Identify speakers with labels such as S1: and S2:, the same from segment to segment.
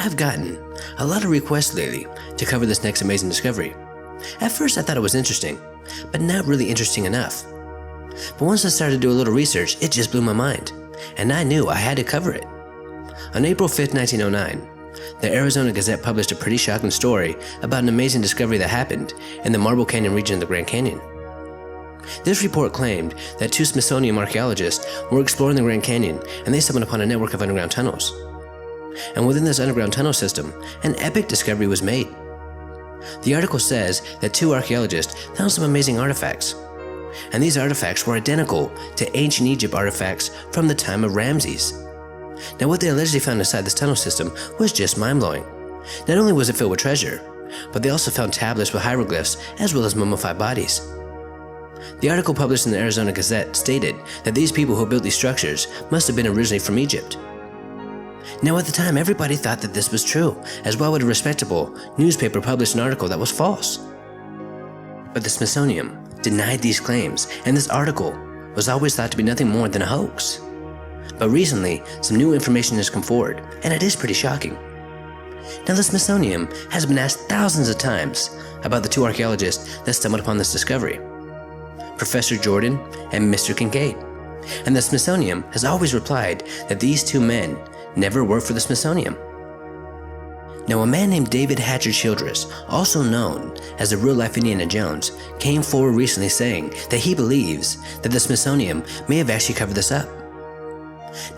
S1: I've gotten a lot of requests lately to cover this next amazing discovery. At first I thought it was interesting, but not really interesting enough. But once I started to do a little research, it just blew my mind, and I knew I had to cover it. On April 5th, 1909, the Arizona Gazette published a pretty shocking story about an amazing discovery that happened in the Marble Canyon region of the Grand Canyon. This report claimed that two Smithsonian archaeologists were exploring the Grand Canyon, and they stumbled upon a network of underground tunnels. And within this underground tunnel system, an epic discovery was made. The article says that two archaeologists found some amazing artifacts, and these artifacts were identical to ancient Egypt artifacts from the time of Ramses. Now, what they allegedly found inside this tunnel system was just mind-blowing. Not only was it filled with treasure, but they also found tablets with hieroglyphs as well as mummified bodies. The article published in the Arizona Gazette stated that these people who built these structures must have been originally from Egypt. Now, at the time, everybody thought that this was true, as why would a respectable newspaper publish an article that was false? But the Smithsonian denied these claims, and this article was always thought to be nothing more than a hoax. But recently, some new information has come forward, and it is pretty shocking. Now, the Smithsonian has been asked thousands of times about the two archaeologists that stumbled upon this discovery, Professor Jordan and Mr. Kincaid. And the Smithsonian has always replied that these two men never worked for the Smithsonian. Now, a man named David Hatcher Childress, also known as the real-life Indiana Jones, came forward recently saying that he believes that the Smithsonian may have actually covered this up.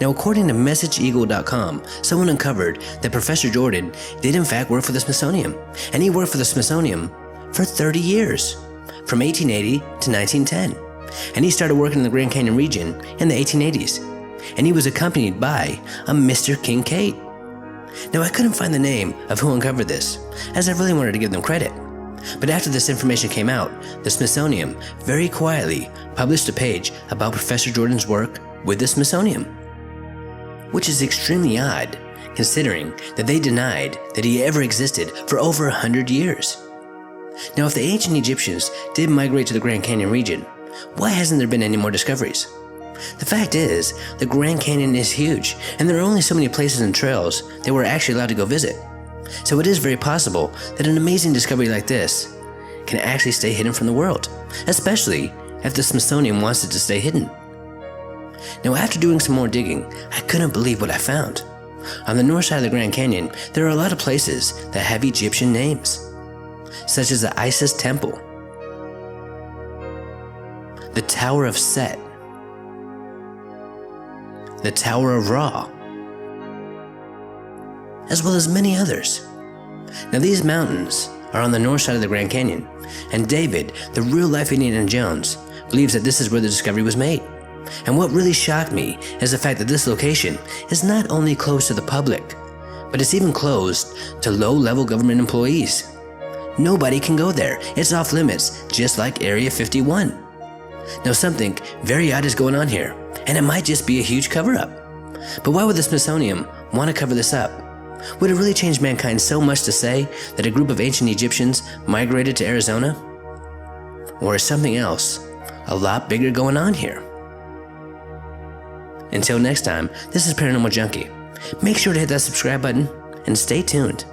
S1: Now, according to MessageEagle.com, someone uncovered that Professor Jordan did in fact work for the Smithsonian, and he worked for the Smithsonian for 30 years, from 1880 to 1910, and he started working in the Grand Canyon region in the 1880s, and he was accompanied by a Mr. Kincaid. Now, I couldn't find the name of who uncovered this, as I really wanted to give them credit. But after this information came out, the Smithsonian very quietly published a page about Professor Jordan's work with the Smithsonian, which is extremely odd, considering that they denied that he ever existed for over 100 years. Now, if the ancient Egyptians did migrate to the Grand Canyon region, why hasn't there been any more discoveries? The fact is, the Grand Canyon is huge, and there are only so many places and trails that we're actually allowed to go visit. So it is very possible that an amazing discovery like this can actually stay hidden from the world, especially if the Smithsonian wants it to stay hidden. Now, after doing some more digging, I couldn't believe what I found. On the north side of the Grand Canyon, there are a lot of places that have Egyptian names, such as the Isis Temple, the Tower of Set, the Tower of Ra, as well as many others. Now, these mountains are on the north side of the Grand Canyon, and David, the real-life Indiana Jones, believes that this is where the discovery was made. And what really shocked me is the fact that this location is not only closed to the public, but it's even closed to low-level government employees. Nobody can go there. It's off limits, just like Area 51. Now, something very odd is going on here, and it might just be a huge cover-up. But why would the Smithsonian want to cover this up? Would it really change mankind so much to say that a group of ancient Egyptians migrated to Arizona? Or is something else a lot bigger going on here? Until next time, this is Paranormal Junkie. Make sure to hit that subscribe button and stay tuned.